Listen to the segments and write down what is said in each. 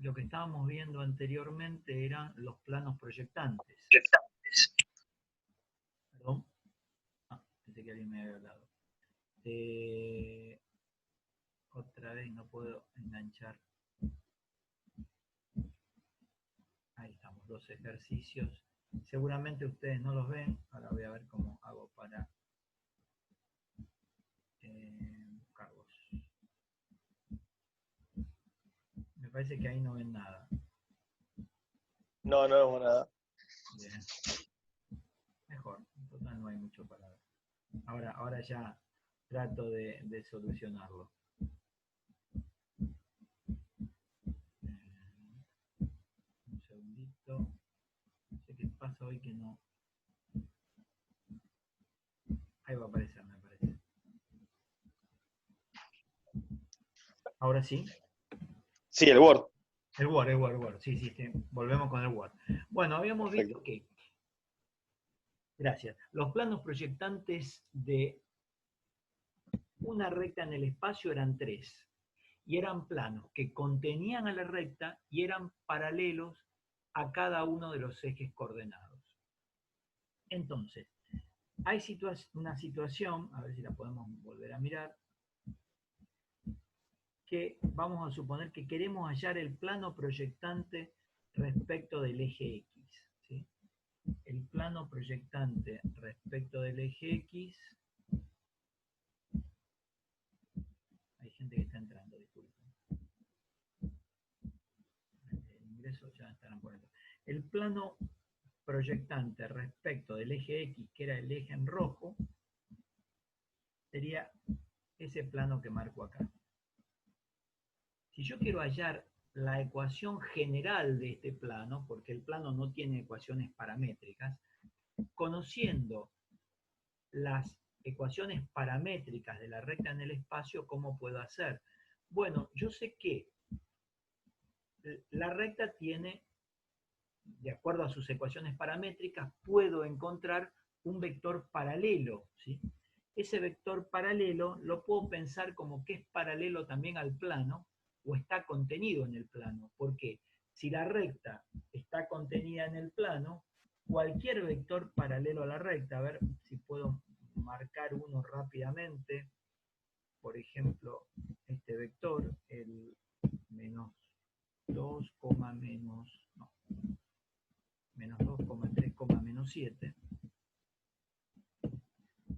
lo que estábamos viendo anteriormente eran los planos proyectantes. Perdón. Pensé que alguien me había hablado. Otra vez no puedo enganchar. Ahí estamos, los ejercicios. Seguramente ustedes no los ven. Ahora voy a ver cómo hago para buscarlos. Me parece que ahí no ven nada. No vemos nada. Bien. Mejor, en total no hay mucho para ver. Ahora ya trato de solucionarlo. Un segundito. No sé qué pasa hoy que no. Ahí va a aparecer, me parece. Ahora sí. Sí, el Word. El Word. Sí, volvemos con el Word. Bueno, habíamos visto que, gracias, los planos proyectantes de una recta en el espacio eran 3. Y eran planos que contenían a la recta y eran paralelos a cada uno de los ejes coordenados. Entonces, hay una situación, a ver si la podemos volver a mirar, que vamos a suponer que queremos hallar el plano proyectante respecto del eje X. ¿Sí? El plano proyectante respecto del eje X. Hay gente que está entrando, disculpen. El ingreso ya estarán por dentro. El plano proyectante respecto del eje X, que era el eje en rojo, sería ese plano que marco acá. Si yo quiero hallar la ecuación general de este plano, porque el plano no tiene ecuaciones paramétricas, conociendo las ecuaciones paramétricas de la recta en el espacio, ¿cómo puedo hacer? Bueno, yo sé que la recta tiene, de acuerdo a sus ecuaciones paramétricas, puedo encontrar un vector paralelo, ¿sí? Ese vector paralelo lo puedo pensar como que es paralelo también al plano o está contenido en el plano. ¿Por qué? Si la recta está contenida en el plano, cualquier vector paralelo a la recta, a ver si puedo marcar uno rápidamente, por ejemplo, este vector, el menos 2, menos 2,3, menos 7.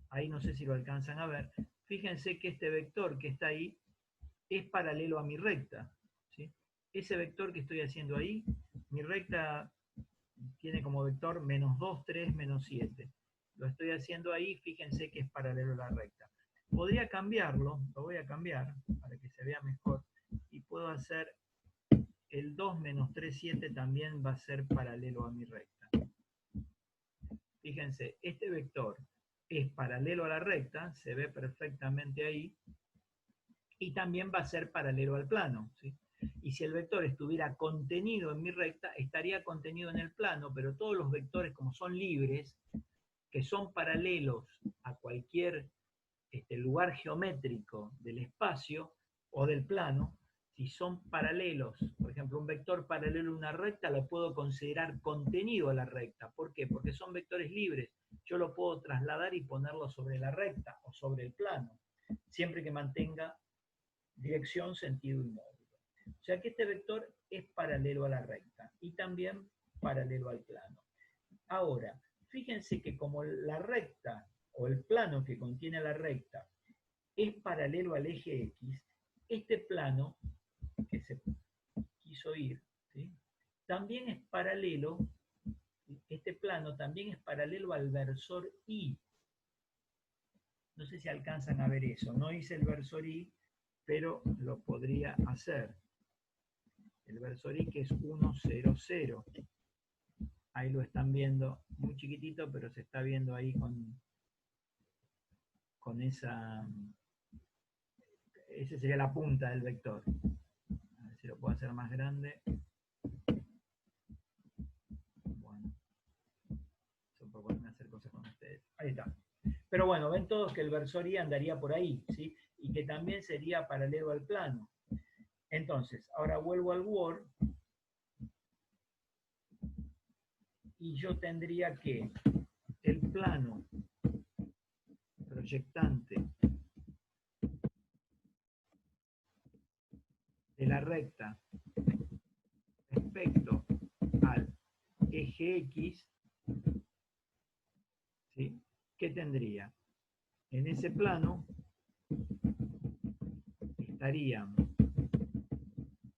Ahí no sé si lo alcanzan a ver. Fíjense que este vector que está ahí es paralelo a mi recta, ¿sí? Ese vector que estoy haciendo ahí, mi recta tiene como vector menos 2, 3, menos 7. Lo estoy haciendo ahí, fíjense que es paralelo a la recta. Podría cambiarlo, lo voy a cambiar para que se vea mejor, y puedo hacer el 2 menos 3, 7 también va a ser paralelo a mi recta. Fíjense, este vector es paralelo a la recta, se ve perfectamente ahí, y también va a ser paralelo al plano, ¿sí? Y si el vector estuviera contenido en mi recta, estaría contenido en el plano, pero todos los vectores, como son libres, que son paralelos a cualquier lugar geométrico del espacio o del plano, si son paralelos, por ejemplo, un vector paralelo a una recta lo puedo considerar contenido a la recta. ¿Por qué? Porque son vectores libres. Yo lo puedo trasladar y ponerlo sobre la recta o sobre el plano, siempre que mantenga dirección, sentido y módulo. O sea que este vector es paralelo a la recta y también paralelo al plano. Ahora, fíjense que como la recta o el plano que contiene la recta es paralelo al eje X, este plano que se quiso ir, ¿sí? También es paralelo, este plano también es paralelo al versor Y. No sé si alcanzan a ver eso. No hice el versor Y, pero lo podría hacer. El versor Y que es 1, 0, 0. Ahí lo están viendo, muy chiquitito, pero se está viendo ahí con esa... Esa sería la punta del vector. A ver si lo puedo hacer más grande. Bueno, eso por ponerme a hacer cosas con ustedes. Ahí está. Pero bueno, ven todos que el versor Y andaría por ahí, ¿sí? Y que también sería paralelo al plano. Entonces, ahora vuelvo al Word y yo tendría que el plano proyectante de la recta respecto al eje X, ¿sí? ¿Qué tendría? En ese plano estarían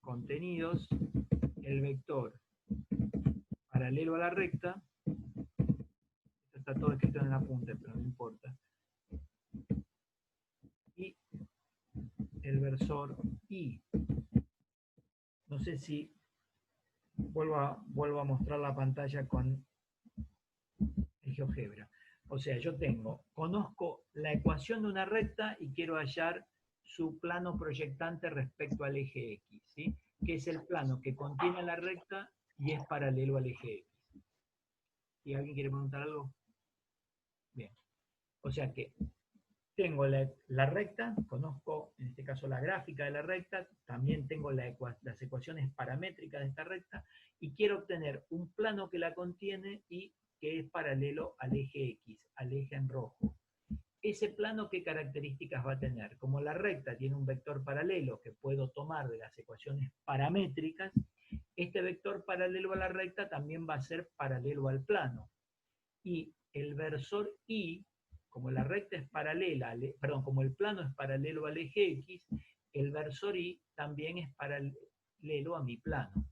contenidos el vector paralelo a la recta, esto está todo escrito en el apunte, pero no importa, y el versor Y. No sé si vuelvo a mostrar la pantalla con el GeoGebra. O sea, yo conozco la ecuación de una recta y quiero hallar su plano proyectante respecto al eje X, ¿sí? Que es el plano que contiene la recta y es paralelo al eje X. ¿Y alguien quiere preguntar algo? Bien. O sea que tengo la recta, conozco en este caso la gráfica de la recta, también tengo las ecuaciones paramétricas de esta recta y quiero obtener un plano que la contiene y que es paralelo al eje X, al eje en rojo. Ese plano, ¿qué características va a tener? Como la recta tiene un vector paralelo que puedo tomar de las ecuaciones paramétricas, este vector paralelo a la recta también va a ser paralelo al plano. Y el versor Y, como la recta es paralela, perdón, como el plano es paralelo al eje X, el versor Y también es paralelo a mi plano.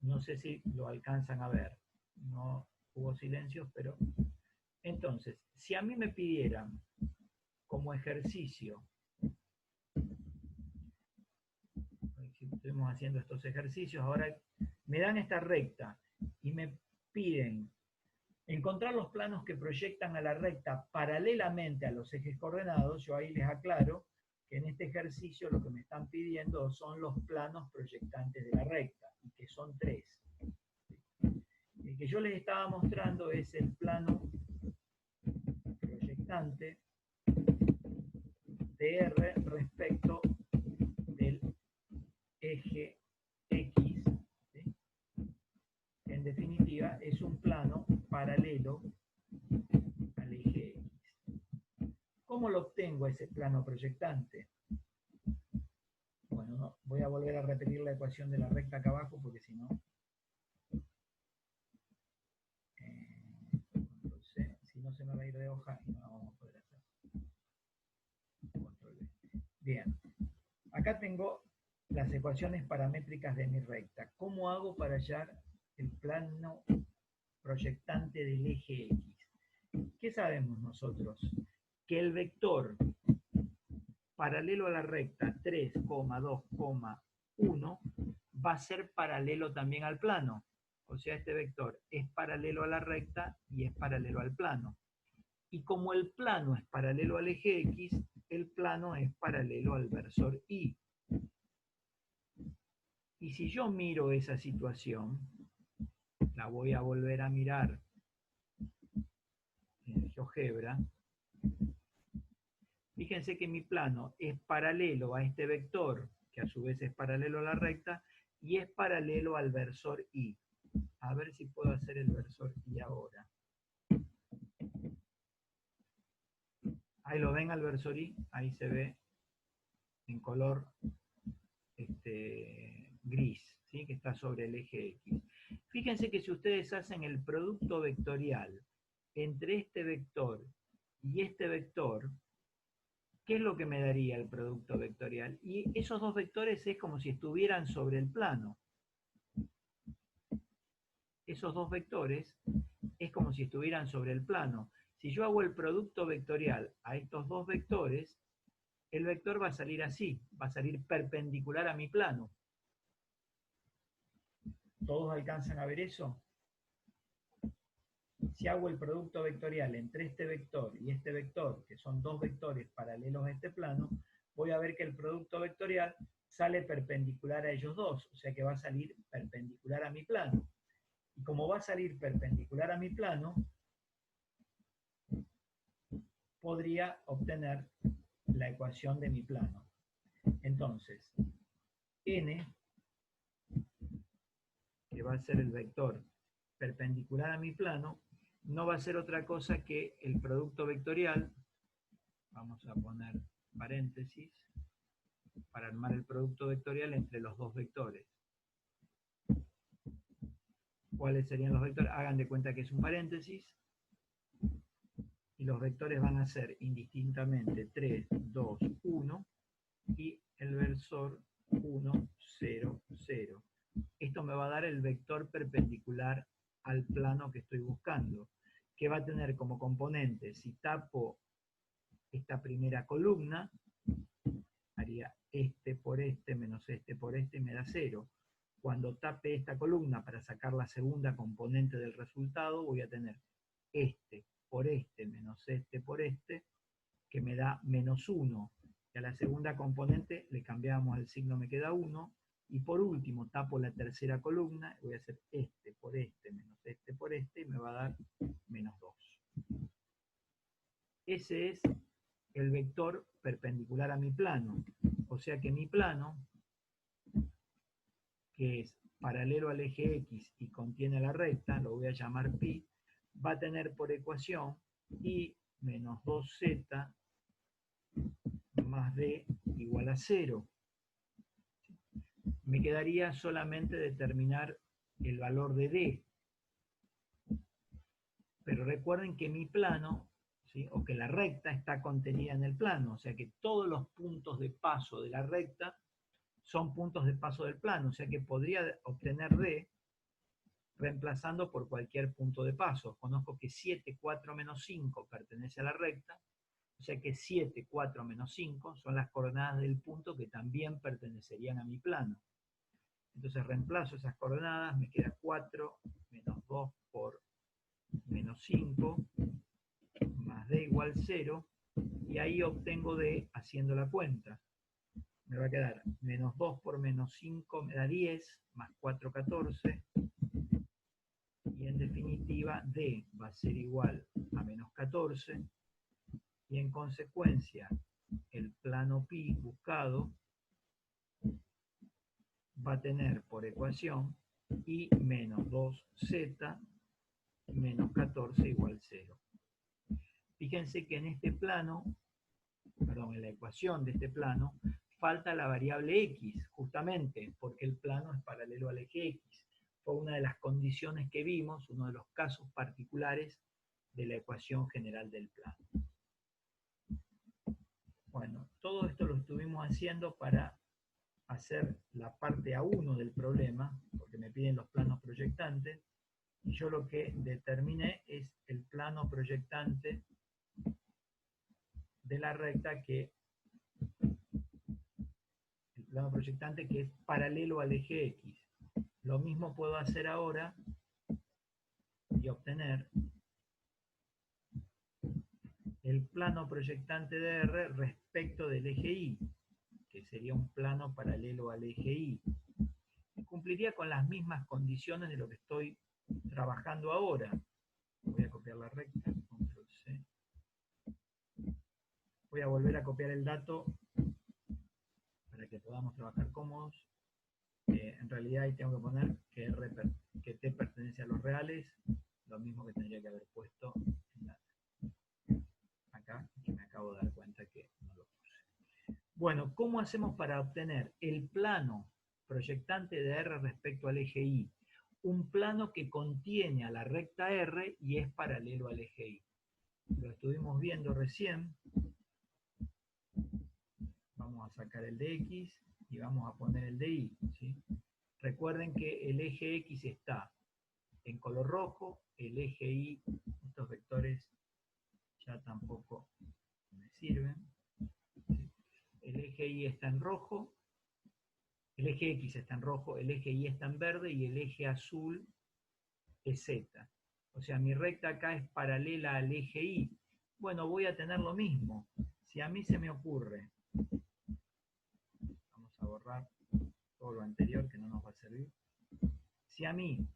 No sé si lo alcanzan a ver. No hubo silencios, pero... Entonces, si a mí me pidieran como ejercicio, si estuvimos haciendo estos ejercicios, ahora me dan esta recta y me piden encontrar los planos que proyectan a la recta paralelamente a los ejes coordenados. Yo ahí les aclaro que en este ejercicio lo que me están pidiendo son los planos proyectantes de la recta, y que son 3. El que yo les estaba mostrando es el plano proyectante de R respecto del eje X, ¿sí? En definitiva, es un plano paralelo al eje X. ¿Cómo lo obtengo ese plano proyectante? Bueno, no, voy a volver a repetir la ecuación de la recta acá abajo porque si no, si no se me va a ir de hoja y no la vamos a poder hacer. Bien, acá tengo las ecuaciones paramétricas de mi recta. ¿Cómo hago para hallar el plano proyectante del eje X? ¿Qué sabemos nosotros? Que el vector paralelo a la recta 3,2,1 va a ser paralelo también al plano. O sea, este vector es paralelo a la recta y es paralelo al plano. Y como el plano es paralelo al eje X, el plano es paralelo al versor Y. Y si yo miro esa situación, la voy a volver a mirar en GeoGebra. Fíjense que mi plano es paralelo a este vector, que a su vez es paralelo a la recta, y es paralelo al versor Y. A ver si puedo hacer el versor Y ahora. Ahí lo ven al versor Y, ahí se ve en color gris, ¿sí? Que está sobre el eje X. Fíjense que si ustedes hacen el producto vectorial entre este vector y este vector, ¿qué es lo que me daría el producto vectorial? Y esos dos vectores es como si estuvieran sobre el plano. Esos dos vectores es como si estuvieran sobre el plano. Si yo hago el producto vectorial a estos dos vectores, el vector va a salir así, va a salir perpendicular a mi plano. ¿Todos alcanzan a ver eso? Si hago el producto vectorial entre este vector y este vector, que son dos vectores paralelos a este plano, voy a ver que el producto vectorial sale perpendicular a ellos dos, o sea que va a salir perpendicular a mi plano. Y como va a salir perpendicular a mi plano, podría obtener la ecuación de mi plano. Entonces, n, que va a ser el vector perpendicular a mi plano no va a ser otra cosa que el producto vectorial. Vamos a poner paréntesis para armar el producto vectorial entre los dos vectores. ¿Cuáles serían los vectores? Hagan de cuenta que es un paréntesis. Y los vectores van a ser indistintamente 3, 2, 1 y el versor 1, 0, 0. Esto me va a dar el vector perpendicular al plano que estoy buscando, que va a tener como componente, si tapo esta primera columna, haría este por este menos este por este y me da 0. Cuando tape esta columna para sacar la segunda componente del resultado, voy a tener este por este menos este por este, que me da menos 1. Y a la segunda componente le cambiamos el signo, me queda 1. Y por último, tapo la tercera columna, voy a hacer este por este menos este por este, y me va a dar menos 2. Ese es el vector perpendicular a mi plano. O sea que mi plano, que es paralelo al eje X y contiene la recta, lo voy a llamar pi, va a tener por ecuación y menos 2z más d igual a 0. Me quedaría solamente determinar el valor de d. Pero recuerden que mi plano, ¿sí?, o que la recta está contenida en el plano, o sea que todos los puntos de paso de la recta son puntos de paso del plano, o sea que podría obtener d reemplazando por cualquier punto de paso. Conozco que 7, 4, menos 5 pertenece a la recta, o sea que 7, 4, menos 5 son las coordenadas del punto que también pertenecerían a mi plano. Entonces reemplazo esas coordenadas, me queda 4 menos 2 por menos 5 más d igual 0, y ahí obtengo d haciendo la cuenta. Me va a quedar menos 2 por menos 5 me da 10, más 4, 14, y en definitiva d va a ser igual a menos 14, y en consecuencia el plano pi buscado va a tener por ecuación y menos 2z menos 14 igual 0. Fíjense que en este plano, perdón, en la ecuación de este plano, falta la variable x, justamente porque el plano es paralelo al eje x. Fue una de las condiciones que vimos, uno de los casos particulares de la ecuación general del plano. Bueno, todo esto lo estuvimos haciendo para hacer la parte A1 del problema, porque me piden los planos proyectantes, y yo lo que determiné es el plano proyectante de la recta que es paralelo al eje X. Lo mismo puedo hacer ahora y obtener el plano proyectante de R respecto del eje Y, que sería un plano paralelo al eje Y. Y cumpliría con las mismas condiciones de lo que estoy trabajando ahora. Voy a copiar la recta, control C. Voy a volver a copiar el dato para que podamos trabajar cómodos. En realidad ahí tengo que poner que T pertenece a los reales, lo mismo que tendría que haber puesto acá, que me acabo de dar cuenta que no lo puse. Bueno, ¿cómo hacemos para obtener el plano proyectante de R respecto al eje Y? Un plano que contiene a la recta R y es paralelo al eje Y. Lo estuvimos viendo recién. Vamos a sacar el de X y vamos a poner el de Y, ¿sí? Recuerden que el eje X está en color rojo, el eje Y, estos vectores ya tampoco me sirven, ¿sí? El eje Y está en rojo, el eje X está en rojo, el eje Y está en verde y el eje azul es Z. O sea, mi recta acá es paralela al eje Y. Bueno, voy a tener lo mismo. Si a mí se me ocurre, vamos a borrar todo lo anterior que no nos va a servir. Si a mí,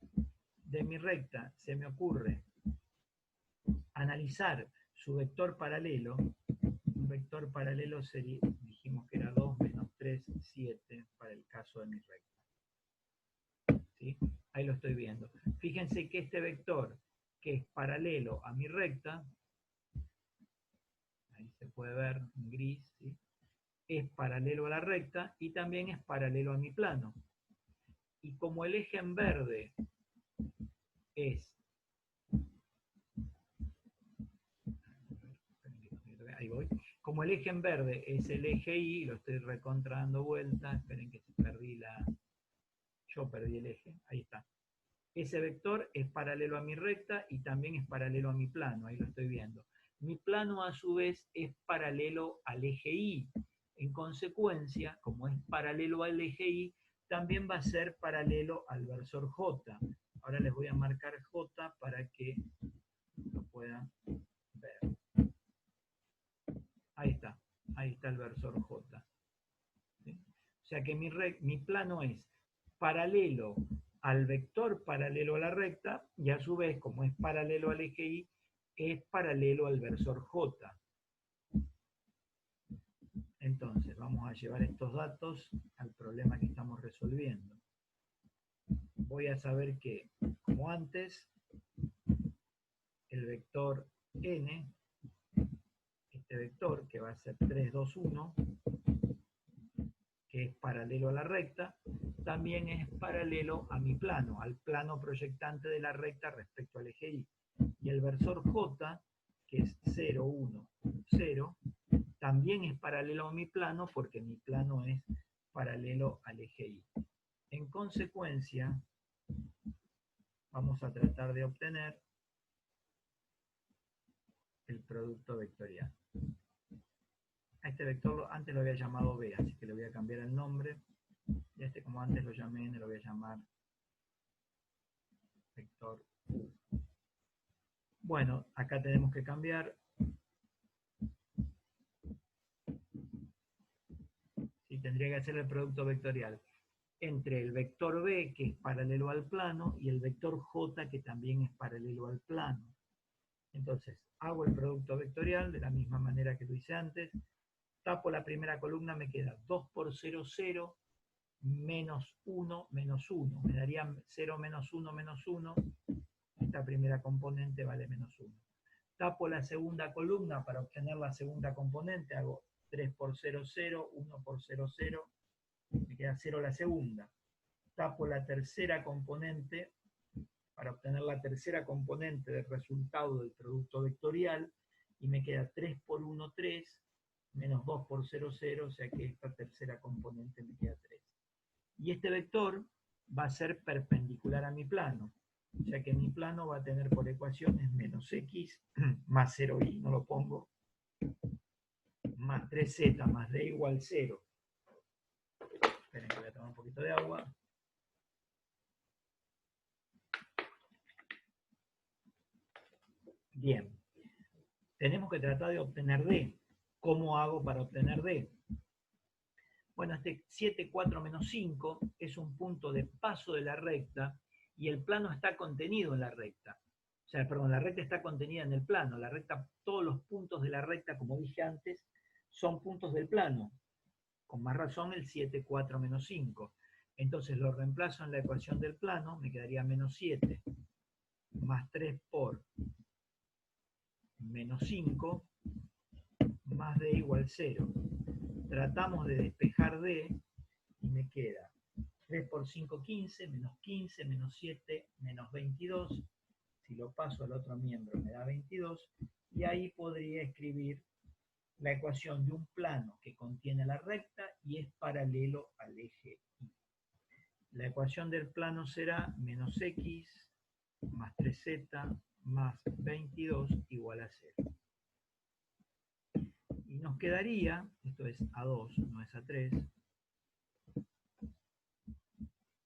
de mi recta, se me ocurre analizar su vector paralelo, un vector paralelo sería, dijimos que era 2 menos 3, 7 para el caso de mi recta, ¿sí? Ahí lo estoy viendo. Fíjense que este vector, que es paralelo a mi recta, ahí se puede ver en gris, ¿sí? Es paralelo a la recta y también es paralelo a mi plano. Y como el eje en verde es... Ahí voy. Como el eje en verde es el eje Y, lo estoy recontra dando vuelta, esperen que yo perdí el eje, ahí está. Ese vector es paralelo a mi recta y también es paralelo a mi plano, ahí lo estoy viendo. Mi plano a su vez es paralelo al eje Y. En consecuencia, como es paralelo al eje Y, también va a ser paralelo al versor J. Ahora les voy a marcar J para que lo puedan ver. Ahí está el versor J. ¿Sí? O sea que mi plano es paralelo al vector paralelo a la recta y a su vez, como es paralelo al eje Y, es paralelo al versor J. Entonces, vamos a llevar estos datos al problema que estamos resolviendo. Voy a saber que, como antes, el vector n, este vector que va a ser 3, 2, 1, que es paralelo a la recta, también es paralelo a mi plano, al plano proyectante de la recta respecto al eje Y. Y el versor J, que es 0, 1, 0, también es paralelo a mi plano porque mi plano es paralelo al eje Y. En consecuencia, vamos a tratar de obtener el producto vectorial. A este vector antes lo había llamado B, así que le voy a cambiar el nombre. Y a este, como antes lo llamé N, lo voy a llamar vector U. Bueno, acá tenemos que cambiar. Sí, tendría que hacer el producto vectorial entre el vector B, que es paralelo al plano, y el vector J, que también es paralelo al plano. Entonces, hago el producto vectorial de la misma manera que lo hice antes. Tapo la primera columna, me queda 2 por 0, 0, menos 1, menos 1. Me daría 0, menos 1, menos 1. Esta primera componente vale menos 1. Tapo la segunda columna para obtener la segunda componente. Hago 3 por 0, 0, 1 por 0, 0. Me queda 0 la segunda. Tapo la tercera componente para obtener la tercera componente del resultado del producto vectorial y me queda 3 por 1, 3, menos 2 por 0, 0, o sea que esta tercera componente me queda 3. Y este vector va a ser perpendicular a mi plano, o sea que mi plano va a tener por ecuaciones menos x más 0y, no lo pongo, más 3z más d igual 0. Esperen que voy a tomar un poquito de agua. Bien, tenemos que tratar de obtener D. ¿Cómo hago para obtener D? Bueno, este 7, 4, menos 5 es un punto de paso de la recta y el plano está contenido en la recta. O sea, perdón, la recta está contenida en el plano. La recta, todos los puntos de la recta, como dije antes, son puntos del plano. Con más razón el 7, 4, menos 5. Entonces lo reemplazo en la ecuación del plano, me quedaría menos 7 más 3 por menos 5 más d igual 0. Tratamos de despejar d y me queda 3 por 5, 15, menos 7, menos 22. Si lo paso al otro miembro me da 22. Y ahí podría escribir la ecuación de un plano que contiene la recta y es paralelo al eje Y. La ecuación del plano será menos x más 3z más 22 igual a 0. Y nos quedaría, esto es A2, no es A3,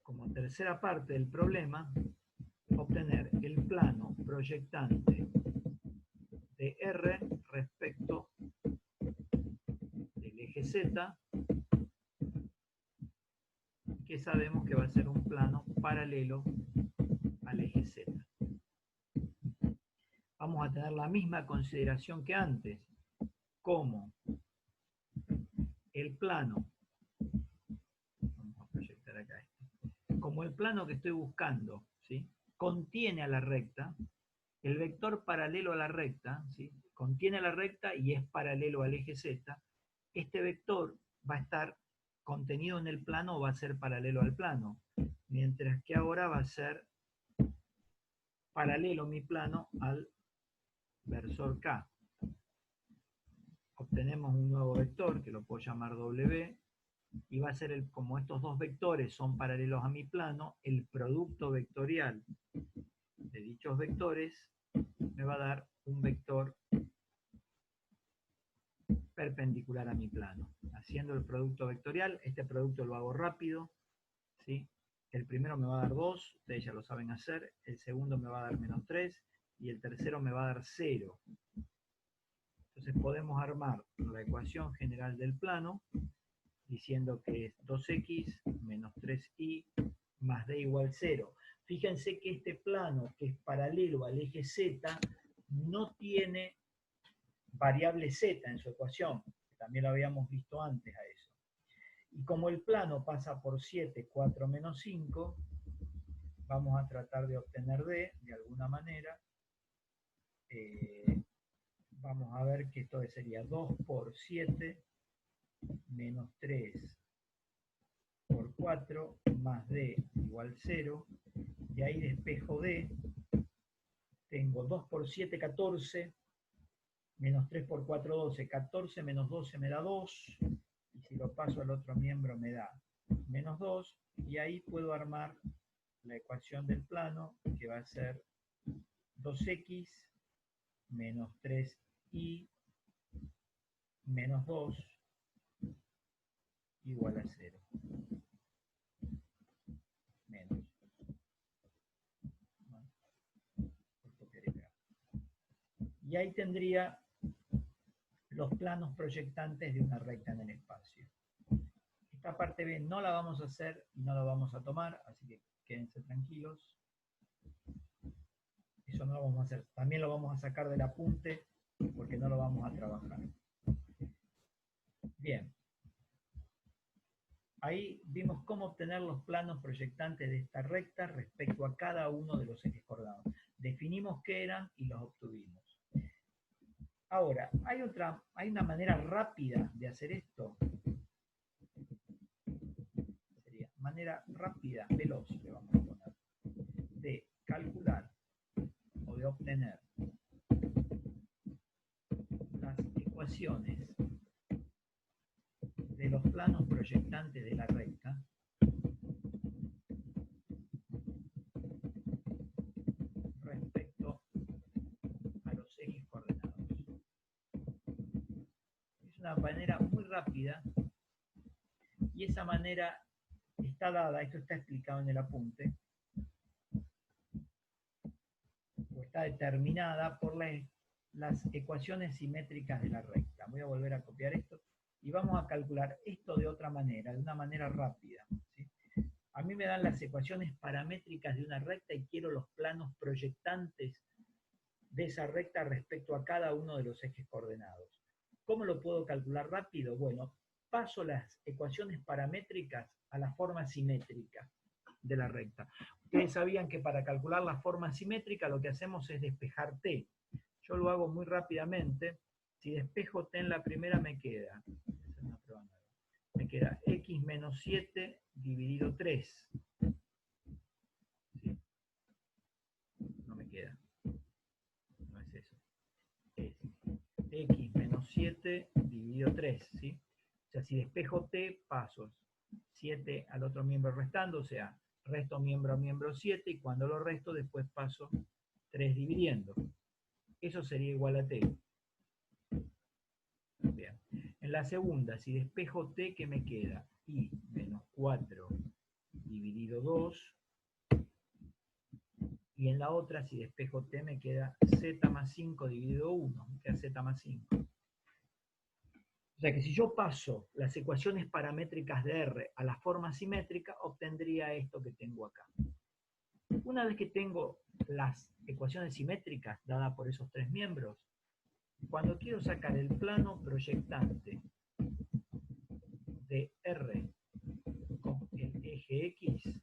como tercera parte del problema, obtener el plano proyectante de R respecto del eje Z, que sabemos que va a ser un plano paralelo al eje Z. Vamos a tener la misma consideración que antes, como el plano, vamos a proyectar acá esto, como el plano que estoy buscando, ¿sí?, contiene a la recta, el vector paralelo a la recta, ¿sí?, contiene a la recta y es paralelo al eje Z, este vector va a estar contenido en el plano o va a ser paralelo al plano, mientras que ahora va a ser paralelo mi plano al versor K. Obtenemos un nuevo vector que lo puedo llamar W y va a ser, como estos dos vectores son paralelos a mi plano, el producto vectorial de dichos vectores me va a dar un vector perpendicular a mi plano. Haciendo el producto vectorial, este producto lo hago rápido, ¿sí? El primero me va a dar 2, ustedes ya lo saben hacer, el segundo me va a dar menos 3 y el tercero me va a dar 0. Entonces podemos armar la ecuación general del plano diciendo que es 2x menos 3y más d igual 0. Fíjense que este plano, que es paralelo al eje Z, no tiene variable z en su ecuación, que también lo habíamos visto antes a eso. Y como el plano pasa por 7, 4 menos 5, vamos a tratar de obtener d de alguna manera. Vamos a ver que esto sería 2 por 7 menos 3 por 4 más d igual 0. Y ahí despejo d. Tengo 2 por 7, 14. Menos 3 por 4, 12. 14 menos 12 me da 2. Y si lo paso al otro miembro me da menos 2. Y ahí puedo armar la ecuación del plano, que va a ser 2x menos 3y menos 2 igual a 0. Menos. Y ahí tendría los planos proyectantes de una recta en el espacio. Esta parte B no la vamos a hacer y no la vamos a tomar, así que quédense tranquilos. Eso no lo vamos a hacer. También lo vamos a sacar del apunte porque no lo vamos a trabajar. Bien. Ahí vimos cómo obtener los planos proyectantes de esta recta respecto a cada uno de los ejes coordenados. Definimos qué eran y los obtuvimos. Ahora, hay una manera rápida de hacer esto. Sería manera rápida, veloz, le vamos a poner, de calcular o de obtener las ecuaciones de los planos proyectantes de la recta respecto a los ejes coordenados. Es una manera muy rápida y esa manera está dada, esto está explicado en el apunte, o está determinada por las ecuaciones simétricas de la recta. Voy a volver a copiar esto y vamos a calcular esto de otra manera, de una manera rápida, ¿sí? A mí me dan las ecuaciones paramétricas de una recta y quiero los planos proyectantes de esa recta respecto a cada uno de los ejes coordenados. ¿Cómo lo puedo calcular rápido? Bueno, paso las ecuaciones paramétricas a la forma simétrica de la recta. Ustedes sabían que para calcular la forma simétrica lo que hacemos es despejar t. Yo lo hago muy rápidamente. Si despejo t en la primera me queda x menos 7 dividido 3. ¿Sí? No me queda. No es eso. Es x menos 7 dividido 3. ¿Sí? O sea, si despejo t, paso 7 al otro miembro restando, o sea, resto miembro a miembro 7, y cuando lo resto, después paso 3 dividiendo. Eso sería igual a t. Bien. En la segunda, si despejo t, ¿qué me queda? Y menos 4 dividido 2. Y en la otra, si despejo t, me queda z más 5 dividido 1. Me queda z más 5. O sea que si yo paso las ecuaciones paramétricas de R a la forma simétrica, obtendría esto que tengo acá. Una vez que tengo las ecuaciones simétricas dadas por esos tres miembros, cuando quiero sacar el plano proyectante de R con el eje X,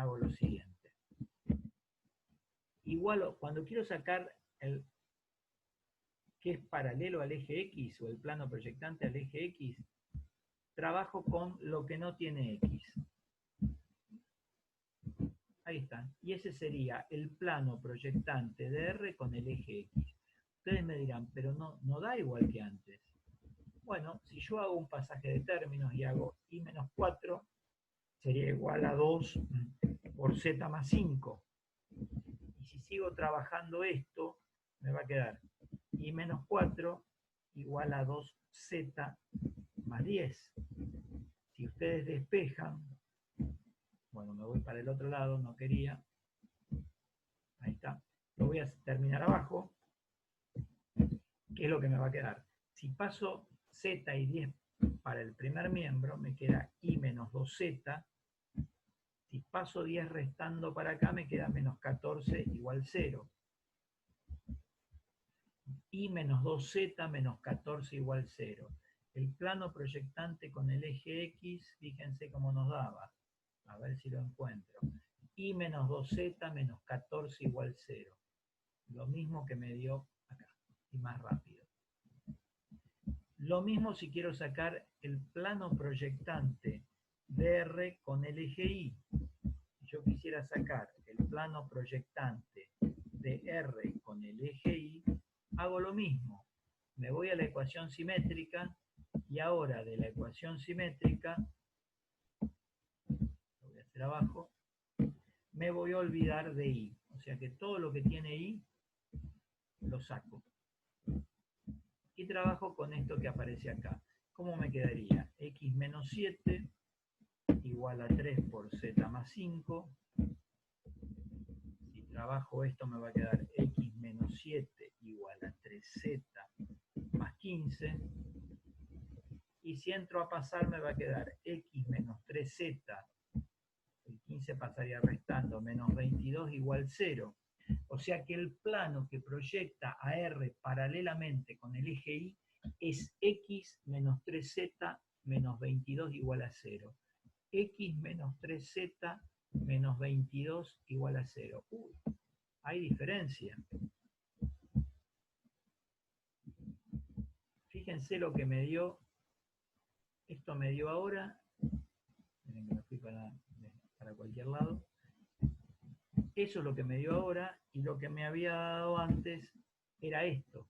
hago lo siguiente. Igual, cuando quiero sacar el que es paralelo al eje X o el plano proyectante al eje X, trabajo con lo que no tiene X. Ahí está. Y ese sería el plano proyectante de R con el eje X. Ustedes me dirán, pero no da igual que antes. Bueno, si yo hago un pasaje de términos y hago I menos 4, sería igual a 2 por Z más 5. Y si sigo trabajando esto, me va a quedar I menos 4 igual a 2Z más 10. Si ustedes despejan, bueno, me voy para el otro lado, no quería. Ahí está. Lo voy a terminar abajo. ¿Qué es lo que me va a quedar? Si paso Z y 10 para el primer miembro, me queda I menos 2Z. Si paso 10 restando para acá, me queda menos 14 igual 0. I menos 2Z menos 14 igual 0. El plano proyectante con el eje X, fíjense cómo nos daba. A ver si lo encuentro. I menos 2Z menos 14 igual 0. Lo mismo que me dio acá, y más rápido. Lo mismo si quiero sacar el plano proyectante de R con el eje Y. Si yo quisiera sacar el plano proyectante de R con el eje Y, hago lo mismo. Me voy a la ecuación simétrica y ahora de la ecuación simétrica, lo voy a hacer abajo, me voy a olvidar de Y. O sea que todo lo que tiene Y lo saco. Y trabajo con esto que aparece acá. ¿Cómo me quedaría? X menos 7 igual a 3 por Z más 5. Si trabajo esto me va a quedar X menos 7 igual a 3Z más 15. Y si entro a pasar me va a quedar X menos 3Z, el 15 pasaría restando, menos 22 igual 0. O sea que el plano que proyecta a R paralelamente con el eje Y es X menos 3Z menos 22 igual a 0. X menos 3Z menos 22 igual a 0. Uy, hay diferencia. Fíjense lo que me dio. Esto me dio ahora. Miren que me fui para cualquier lado. Eso es lo que me dio ahora, y lo que me había dado antes era esto.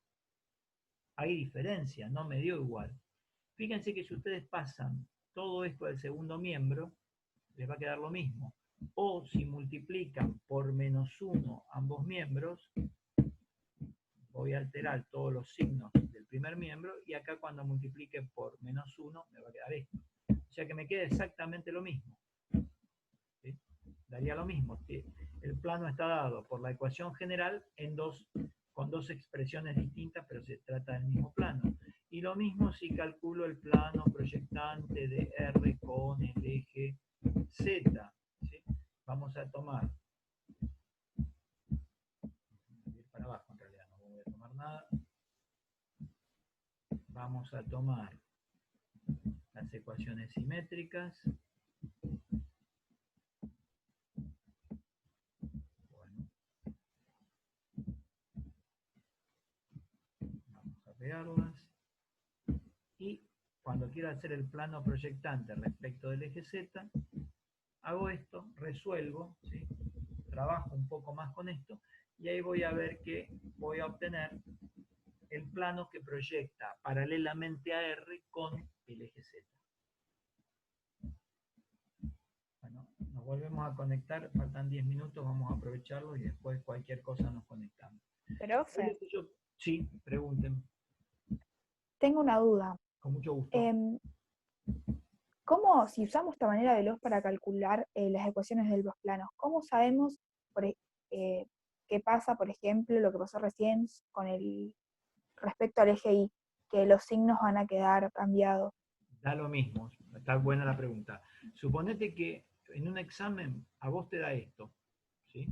Hay diferencia, no me dio igual. Fíjense que si ustedes pasan todo esto al segundo miembro, les va a quedar lo mismo. O si multiplican por menos 1 ambos miembros, voy a alterar todos los signos del primer miembro, y acá cuando multiplique por menos 1 me va a quedar esto. O sea que me queda exactamente lo mismo. ¿Sí? Daría lo mismo. El plano está dado por la ecuación general con dos expresiones distintas, pero se trata del mismo plano. Y lo mismo si calculo el plano proyectante de R con el eje Z. ¿Sí? Vamos a tomar, voy a ir para abajo en realidad, no voy a tomar nada. Vamos a tomar las ecuaciones simétricas. Bueno, vamos a pegarlas. Y cuando quiero hacer el plano proyectante respecto del eje Z, hago esto, resuelvo, ¿sí? Trabajo un poco más con esto, y ahí voy a ver que voy a obtener el plano que proyecta paralelamente a R con el eje Z. Bueno, nos volvemos a conectar, faltan 10 minutos, vamos a aprovecharlo y después cualquier cosa nos conectamos. Profe, Sí, pregunten. tengo una duda. Con mucho gusto. ¿Cómo, si usamos esta manera veloz para calcular las ecuaciones de los planos, cómo sabemos qué pasa, por ejemplo, lo que pasó recién con respecto al eje Y, que los signos van a quedar cambiados? Da lo mismo, está buena la pregunta. Suponete que en un examen a vos te da esto, ¿sí?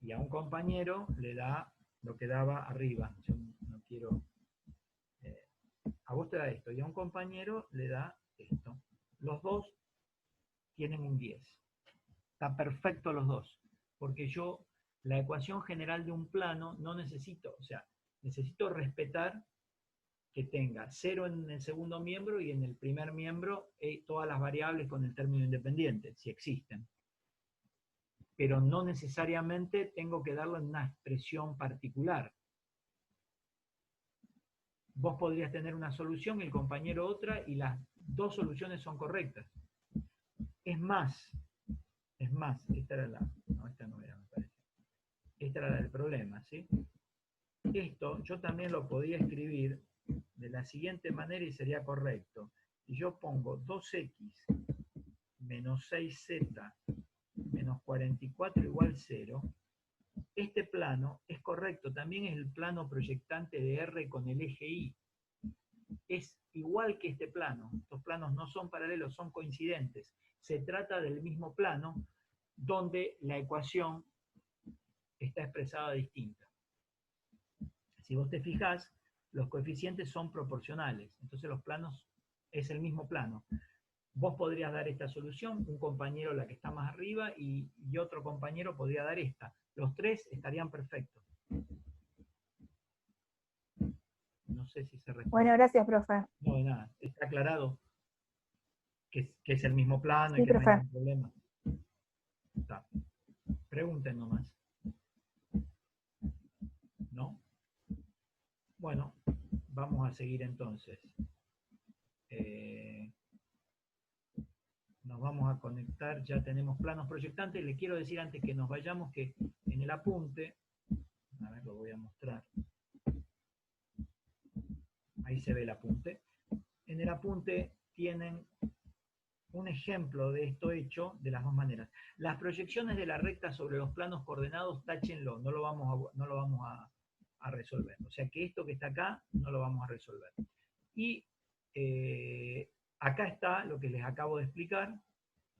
Y a un compañero le da lo que daba arriba. Yo no quiero... a vos te da esto, y a un compañero le da esto. Los dos tienen un 10. Está perfecto los dos, porque yo la ecuación general de un plano no necesito, o sea, necesito respetar que tenga 0 en el segundo miembro y en el primer miembro todas las variables con el término independiente, si existen. Pero no necesariamente tengo que darle una expresión particular. Vos podrías tener una solución, el compañero otra, y las dos soluciones son correctas. Es más, esta era la... No, esta no era, me parece. Esta era la del problema, ¿sí? Esto yo también lo podía escribir de la siguiente manera y sería correcto. Si yo pongo 2x menos 6z menos 44 igual 0, este plano es correcto, también es el plano proyectante de R con el eje Y. Es igual que este plano. Estos planos no son paralelos, son coincidentes. Se trata del mismo plano donde la ecuación está expresada distinta. Si vos te fijás, los coeficientes son proporcionales, entonces los planos es el mismo plano. Vos podrías dar esta solución, un compañero la que está más arriba y otro compañero podría dar esta. Los tres estarían perfectos. No sé si se responde. Bueno, gracias, profe. No, de nada. ¿Está aclarado que es el mismo plano Sí, y que profe. no hay ningún problema? Está. Pregunten nomás. ¿No? Bueno, vamos a seguir entonces. Nos vamos a conectar, ya tenemos planos proyectantes. Le quiero decir antes que nos vayamos que en el apunte, a ver, lo voy a mostrar. Ahí se ve el apunte. En el apunte tienen un ejemplo de esto hecho de las dos maneras. Las proyecciones de la recta sobre los planos coordenados, táchenlo, no lo vamos a resolver. O sea que esto que está acá no lo vamos a resolver. Y acá está lo que les acabo de explicar,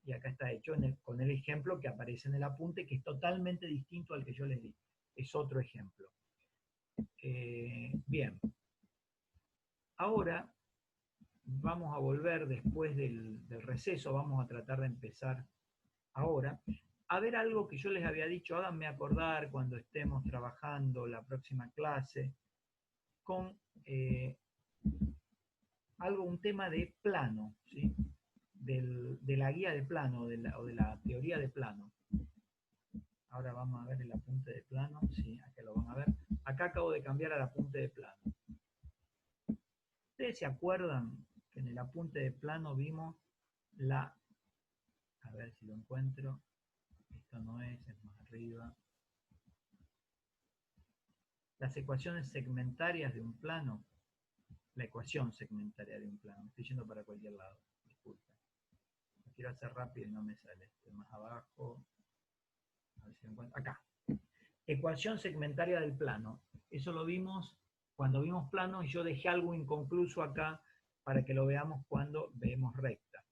y acá está hecho con el ejemplo que aparece en el apunte, que es totalmente distinto al que yo les di. Es otro ejemplo. Bien. Ahora vamos a volver después del receso, vamos a tratar de empezar ahora, a ver algo que yo les había dicho, háganme acordar cuando estemos trabajando la próxima clase, con un tema de plano, ¿sí? De la guía de plano o de la teoría de plano. Ahora vamos a ver el apunte de plano, sí, acá lo van a ver. Acá acabo de cambiar al apunte de plano. ¿Ustedes se acuerdan que en el apunte de plano vimos a ver si lo encuentro, esto no es más arriba, las ecuaciones segmentarias de un plano, la ecuación segmentaria de un plano, me estoy yendo para cualquier lado, disculpen, lo quiero hacer rápido y no me sale, estoy más abajo, a ver si lo encuentro, acá, ecuación segmentaria del plano, eso lo vimos cuando vimos planos y yo dejé algo inconcluso acá para que lo veamos cuando vemos recta.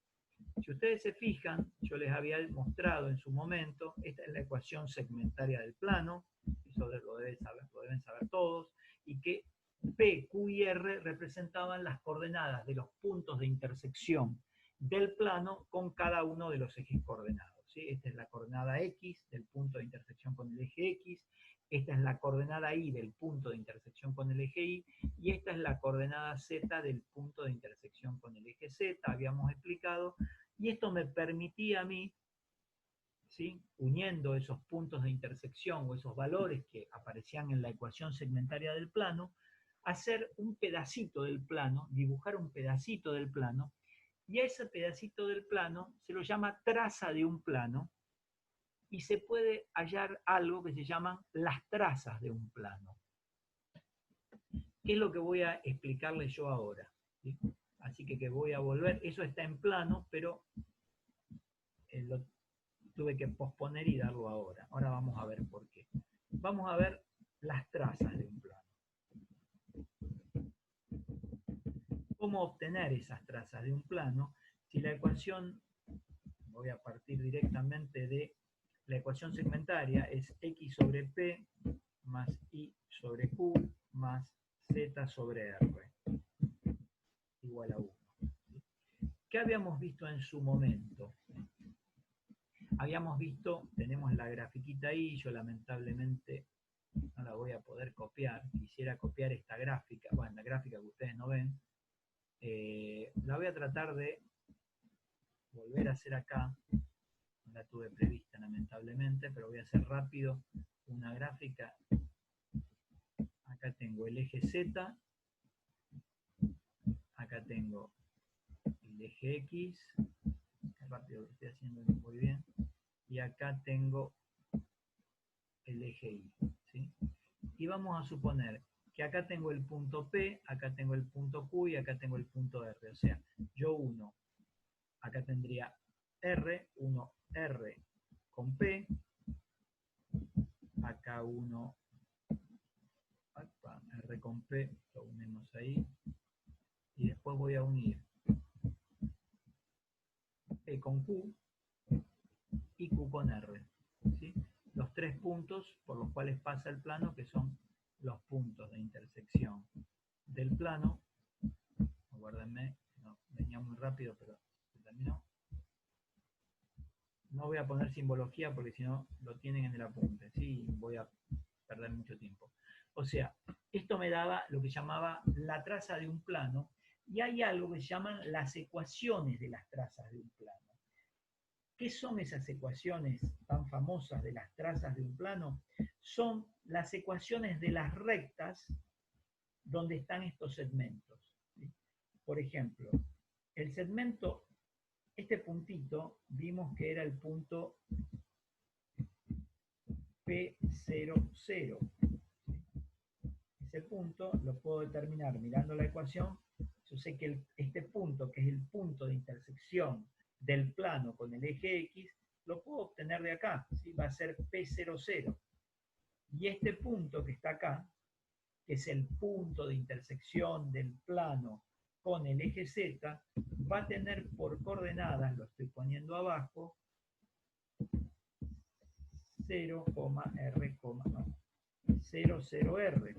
Si ustedes se fijan, yo les había mostrado en su momento, esta es la ecuación segmentaria del plano, eso lo deben saber todos, y que P, Q y R representaban las coordenadas de los puntos de intersección del plano con cada uno de los ejes coordenados, ¿sí? Esta es la coordenada X del punto de intersección con el eje X, esta es la coordenada Y del punto de intersección con el eje Y, y esta es la coordenada Z del punto de intersección con el eje Z, habíamos explicado, y esto me permitía a mí, ¿sí?, uniendo esos puntos de intersección o esos valores que aparecían en la ecuación segmentaria del plano, hacer un pedacito del plano, dibujar un pedacito del plano, y a ese pedacito del plano se lo llama traza de un plano, y se puede hallar algo que se llaman las trazas de un plano. ¿Qué es lo que voy a explicarles yo ahora? ¿Sí? Así que voy a volver, eso está en plano, pero lo tuve que posponer y darlo ahora. Ahora vamos a ver por qué. Vamos a ver las trazas de un plano. ¿Cómo obtener esas trazas de un plano? Si la ecuación, voy a partir directamente de la ecuación segmentaria, es x sobre p más y sobre q más z sobre r igual a 1. ¿Qué habíamos visto en su momento? habíamos visto, tenemos la grafiquita ahí, yo lamentablemente no la voy a poder copiar, quisiera copiar esta gráfica, bueno, la gráfica que ustedes no ven, la voy a tratar de volver a hacer acá, no la tuve prevista lamentablemente, pero voy a hacer rápido una gráfica. Acá tengo el eje Z, acá tengo el eje X, qué rápido lo estoy haciendo muy bien, y acá tengo el eje Y, ¿sí? Y vamos a suponer que acá tengo el punto P, acá tengo el punto Q y acá tengo el punto R. O sea, yo uno, acá tendría R, 1R con P, acá uno, R con P, lo unimos ahí, y después voy a unir P con Q y Q con R, ¿sí? Los tres puntos por los cuales pasa el plano, que son los puntos de intersección del plano. Aguárdenme, no, venía muy rápido, pero se terminó. No voy a poner simbología porque si no lo tienen en el apunte, ¿sí? Voy a perder mucho tiempo. O sea, esto me daba lo que llamaba la traza de un plano, y hay algo que se llaman las ecuaciones de las trazas de un plano. ¿Qué son esas ecuaciones tan famosas de las trazas de un plano? Son las ecuaciones de las rectas donde están estos segmentos, ¿sí? Por ejemplo, el segmento, este puntito, vimos que era el punto P00. Ese punto lo puedo determinar mirando la ecuación. Yo sé que este punto, que es el punto de intersección del plano con el eje X, lo puedo obtener de acá, ¿sí? Va a ser P00. Y este punto que está acá, que es el punto de intersección del plano con el eje Z, va a tener por coordenadas, lo estoy poniendo abajo, 0, R, no, 0, 0, R.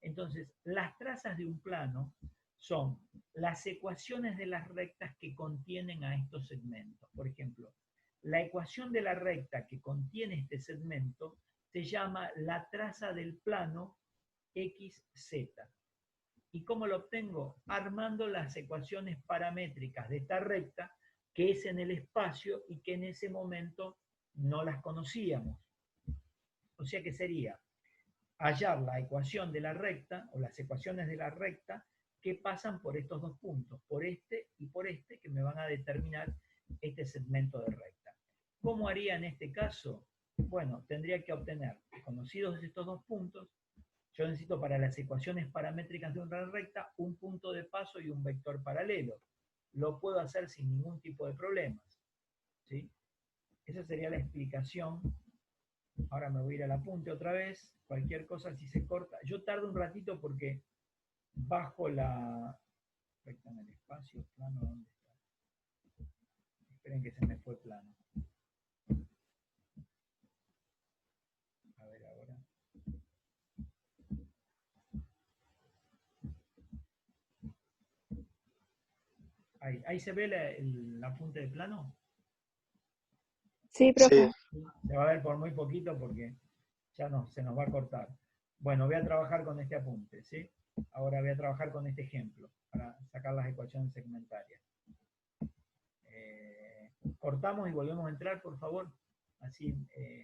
Entonces, las trazas de un plano son las ecuaciones de las rectas que contienen a estos segmentos. Por ejemplo, la ecuación de la recta que contiene este segmento se llama la traza del plano XZ. ¿Y cómo lo obtengo? Armando las ecuaciones paramétricas de esta recta, que es en el espacio y que en ese momento no las conocíamos. O sea que sería hallar la ecuación de la recta, o las ecuaciones de la recta, que pasan por estos dos puntos, por este y por este, que me van a determinar este segmento de recta. ¿Cómo haría en este caso? Bueno, tendría que obtener, conocidos estos dos puntos, yo necesito para las ecuaciones paramétricas de una recta un punto de paso y un vector paralelo. Lo puedo hacer sin ningún tipo de problemas, ¿sí? Esa sería la explicación. Ahora me voy a ir al apunte otra vez. Cualquier cosa si se corta. Yo tardo un ratito porque bajo la... Recta en el espacio, plano, ¿dónde está? Esperen que se me fue plano. A ver ahora. Ahí se ve el apunte de plano. Sí, profe. Sí. Se va a ver por muy poquito porque ya no, se nos va a cortar. Bueno, voy a trabajar con este apunte, ¿sí? Ahora voy a trabajar con este ejemplo para sacar las ecuaciones segmentarias. Cortamos y volvemos a entrar, por favor. Así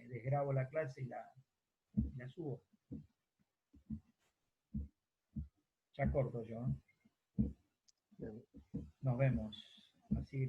desgrabo la clase y la subo. Ya corto yo. Nos vemos. Así